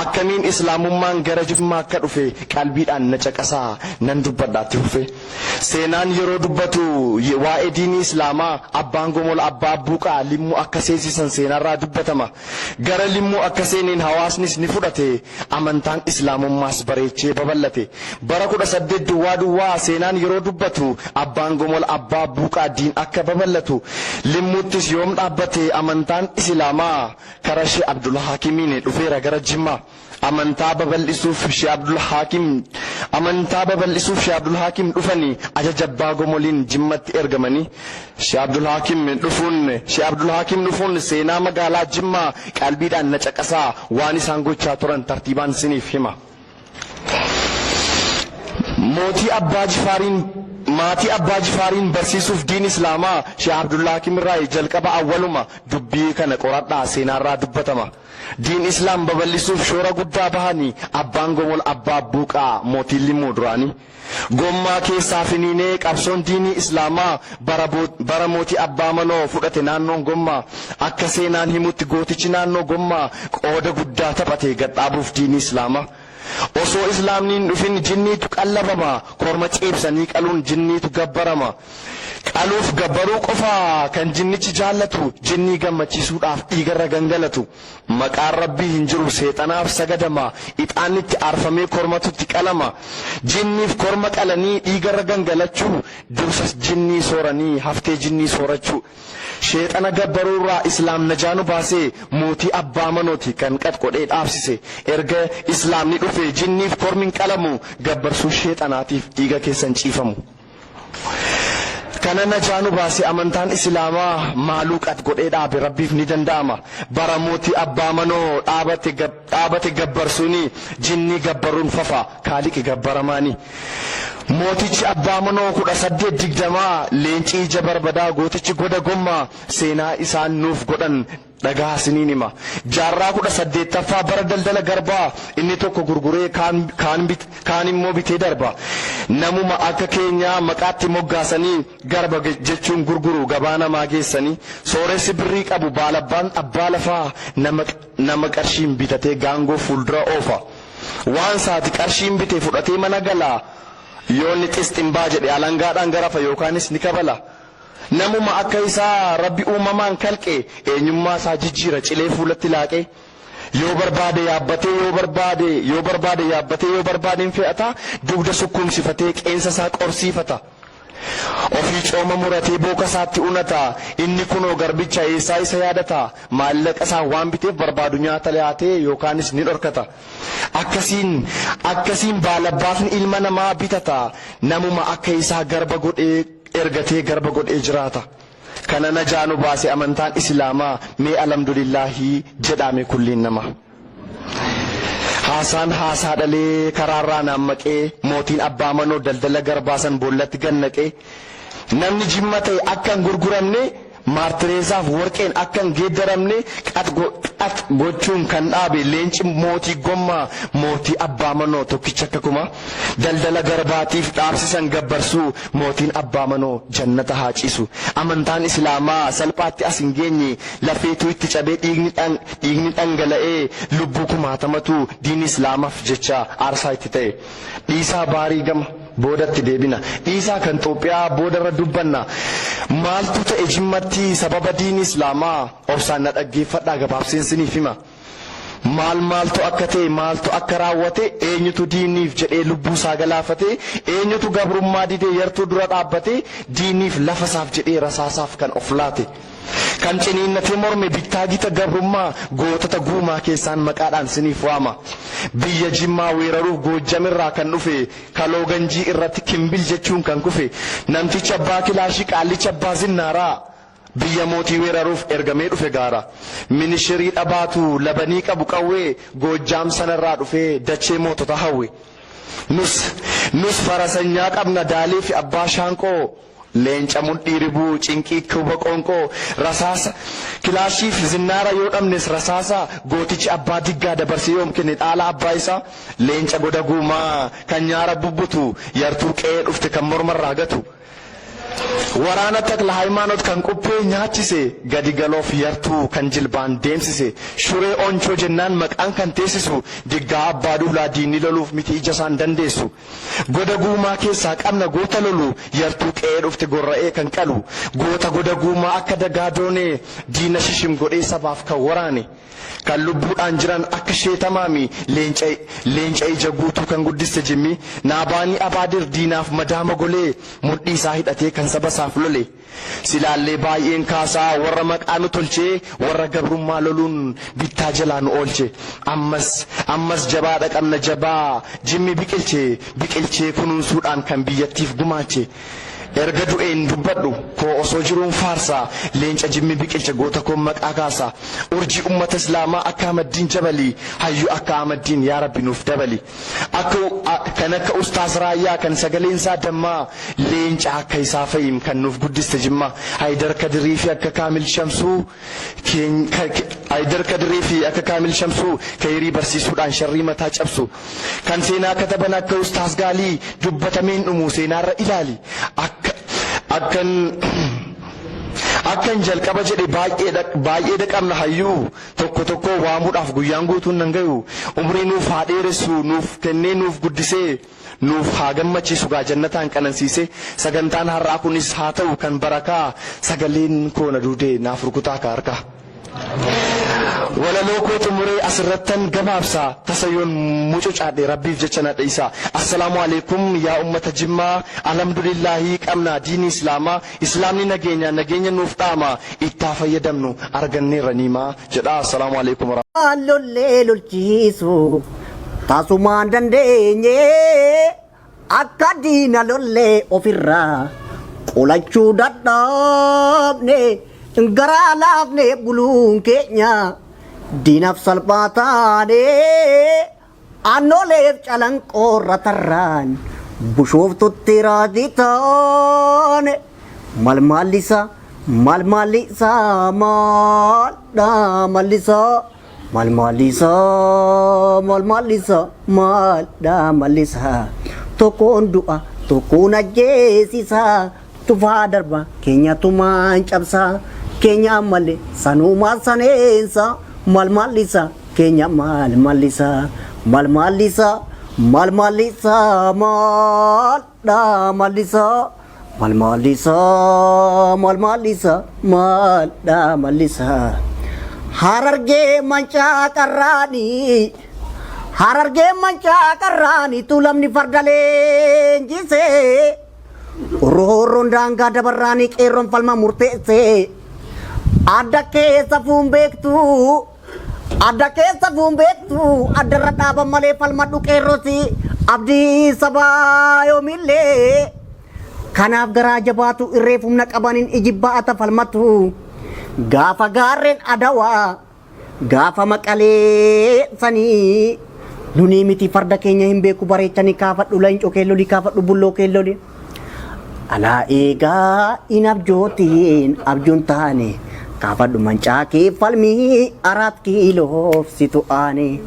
akkamiin islaamummaan gara jimmaa akka dhufe qalbiidhaan na caqasaa nan dubbadhaatti dhufe seenaan yeroo dubbatu waa'ee diinii islaamaa abbaan gomol abbaa buuqaa limmuu akka seesisan seenarraa dubbatama gara limmuu akka seeniin hawaasnis ni fudhate amantaan islaamummaas bareechee babal'ate bara 18 duwwaa seenaan yeroo dubbatu abbaan gomol abbaa buuqaa diin akka babal'atu limmuuttis yoom dhaabbate amantaan islaamaa karaa Sheekh Abdul Hakimiin dhufeera gara Jimmaa amantaa babal'isuuf Sheekh Abdul Hakim dhufanii ajaja abbaa gomoliin Jimmatti ergamanii Sheekh Abdul Hakim dhufuun seenaa magaalaa Jimmaa qalbiidhaan na caqasaa waan isaan gochaa turan tartiibaan siniif hima. maatii abbaa jifaariin barsiisuuf diin islaamaa Sheekh Abdul Hakim irraa jalqaba awwaluma dubbii kana qoradhaa seenaarraa dubbatama diin islaam babal'isuuf shoora guddaa bahanii abbaan gomol abbaa buuqaa mootiin limmuu duraanii gommaa keessaa finiinee qabsoon diinii islaamaa bara mootii abbaa manoo fudhate naannoon gommaa akka seenaan himutti gootichi naannoo gommaa qooda guddaa taphate gadhaabuuf diinii islaamaa osoo islaamniin dhufin jinniitu qallabama korma ceebsanii qaluun jinniitu gabbarama qaluuf gabbaruu qofa kan jinnichi jaallatu jinnii gammachiisuudhaaf dhiigarra gangalatu maqaan rabbii hin jiru seexanaaf sagadama ixaanitti aarfamee kormatutti qalama jinniif korma qalanii dhiigarra gangalachuu dursas jinnii sooranii haftee jinnii soorachuu sheexana gabbaruurraa islaam najaanu baasee mootii abbaa manooti kan qad qodhee dhaabsise erga islaamni dhufe jinniif kormin qalamu gabbarsuu sheexanaatiif dhiiga keessan ciifamu kana najaanu baasee amantaan islaamaa maaluu qad godhee dhaabe rabbiif ni danda'ama bara mootii abbaa manoo dhaabate gabbarsuuni jinnii gabbaruun fafa kaaliqi gabbaramaani mootichi abbaa manoo 1820 leencii ija barbadaa gootichi goda gommaa seenaa isaan nuuf godhan dhagaa siniin hima jaarraa 18ffaa bara daldala garbaa inni tokko gurguree kaan immoo bitee darba namuma akka keenyaa maqaatti moggaasanii garba jechuun gurguru gabaa namaa geessanii sooressi birrii qabu baalabbaan abbaa lafaa nama qarshiin bitatee gaangoo fuuldura oofa waan saati qarshiin bitee fudhatee mana galaa yoonni xisximbaa jedhe alangaadhaan garafa yookaanis ni kabala namuma akka isaa rabbi uumamaan kalqe eenyummaa isaa jijjiira cilee fuulatti laaqee yoo barbaade yaabbatee yoo barbaadeen fe'ata dugda sukkumsifatee qeensa isaa qorsiifata ofii cooma muratee booka isaatti unata inni kunoo garbicha eessaa isa yaadata maallaqa isaa waan biteef barbaadu nyaata laatee yookaanis ni dhorkata akkasiin baalabbaafni ilma namaa bitata namuma akka isaa garba godhee ergatee garba godhee jiraata kana najaanu baase amantaan islaamaa mee alhamdulillahi jedhame kulliin nama haasaan haasaa dhalee karaarraa naammaqee mootiin abbaa manoo daldala garbaasan boollatti gannaqee namni jimma ta'e akkan gurguramne maartireesaaf warqeen akkan geeddaramne qat gochuun kan dhaabe leenci mootii gommaa mootii abbaa manoo tokkicha akkuma daldala garbaatiif dhaabsisan gabbarsuu mootiin abbaa manoo jannata haa ciisu amantaan islaamaa salphaatti as hin geenye lafeetu itti cabee dhiigni dhangala'ee lubbuu kumaatamatu diin islaamaaf jecha aarsaa itti ta'e dhiisaa baarii gama boodatti deebina dhiisaa kan Itoophiyaa boodarra dubbanna maaltu ta'e jimmatti sababa diin islaamaa obsaan na dhaggeeffadhaa gabaabseensiniif hima maaltu akka ta'e maaltu akka raawwate eenyutu diiniif jedhee lubbuu isaa galaafate eenyutu gabrummaa didee yartuu dura dhaabbate diiniif lafasaaf jedhee rasaasaaf kan of laate kan ciniinnatee morme bittaa gita gabrummaa gootota guumaa keessaan maqaadhaan siniif waama biyya jimmaa weeraruuf goojjamirraa kan dhufe kaloo ganjii irratti kimbil jechuun kan kufe namticha abbaa kilaashii qaallicha abbaa zinnaaraa biyya mootii weeraruuf ergamee dhufe gaara minishirii dhabaatu labanii qabu qawwee goojjaam sanarraa dhufee dachee mootota hawwe nus farasanyaa qabna daalee fi abbaa shaanqoo leenca mudhii ribuu cinqii kuba qoonqoo rasaasa kilaashiif zinnaara yoo dhabnes rasaasa gootichi abbaa diggaa dabarsee yoom kenne dhaala abbaa isaa leenca goda guumaa kan nyaara bubbutu yartuu qe'ee dhufte kan mormarraa gatu waraana takla haymaanot kan qubbee nyaachise gadi galoof yartuu kan jilbaan deemsise shuree onchoo jennaan maqaan kan teessisu diggaa abbaa duulaa diinni loluuf miti ija isaan dandeessu goda guumaa keessaa qabna goota lolu yartuu qe'ee dhufte gorra'ee kan qalu goota goda guumaa akka dagaa doonee diina shishim godhee sabaaf kan waraane kan lubbuudhaan jiran akka sheetamaami leenca ija guutuu kan guddiste jimmi naabaanii abaadir diinaaf madaama golee mudhii isaa hidhatee kan saba isaaf lole silaallee baay'een kaasaa warra maqaanu tolchee warra gabrummaa loluun bittaa jalaa nu oolche ammas jabaa dhaqabna jabaa jimmi biqilchee kunuunsuudhaan kan biyyattiif gumaache erga du'een dubbadhu koo osoo jiruun faarsaa leenca jimmi biqilcha goota koo maqaa kaasaa urjii ummata islaamaa akka amaddiin jabalii hayyuu akka amaddiin yaa rabbi nuuf dabali kan akka ustaas raayyaa kan sagaleensaa dammaa leenca akka isaa fayyim kan nuuf guddiste jimmaa haydar kadirii fi akka kaamil shamsuu kayrii barsiisuudhaan sharrii mataa cabsu kan seenaa kataban akka ustaas gaalii dubbatameen dhumu seenaarra ilaali akkan jalqaba jedhe baay'ee dhaqabna hayyuu tokko waamuudhaaf guyyaan guutuun nan gayu umrii nuuf haa dheeressu nuuf kennee nuuf guddisee nuuf haa gammachiisu gaa jannataan qanansiise sagantaan har'aa kunis haa ta'u kan barakaa sagaleen koona duudee naaf rukutaa ka harkaa walaloo kootu muree asirrattan gabaabsaa tasayoon mucucaadhe rabbiif jecha na dhiisa assalaamu alaikum yaa ummata jimmaa alhamdulillahi qabna diini islaamni nageenya nuuf dhaama ittaa fayyadamnu arganneerra niimaa jedha assalaamu alaikum lollee lolchiisu taasumaan dandeenye akka diina lollee ofirraa qolachuu dadhabne garaa laafne buluun keenya diinaaf salphaa taane aannoleef calanqoorra tarraan bushooftutti raadii taane malmaallisaa tokkoon du'a tokkoon ajjeesisaa tufaa darba keenya tumaan cabsaa keenya malee sanumaa saneensa malmaalisa keenya malmaalisa malda malisa harargee mancaa qarraani tulamni fardaleen jisee roorroon daangaa dabarraanii qeerroon falma murteessee adda keessa fuun beektu addarra dhaaban malee falmadhu qeerrosi abdii sabaa yoomillee kanaaf garaa jabaatu irreef humna qabaniin ijibbaata falmatu gaafa gaarreen adawaa gaafa maqalee sanii nuni miti farda keenya hin beeku bareechanii kaafadhu leencoo keelloli kaafadhu bulloo keelloli alaa eegaa in abjoon taane kaafadhu mancaa kee falmii 4 kiiloof situ aane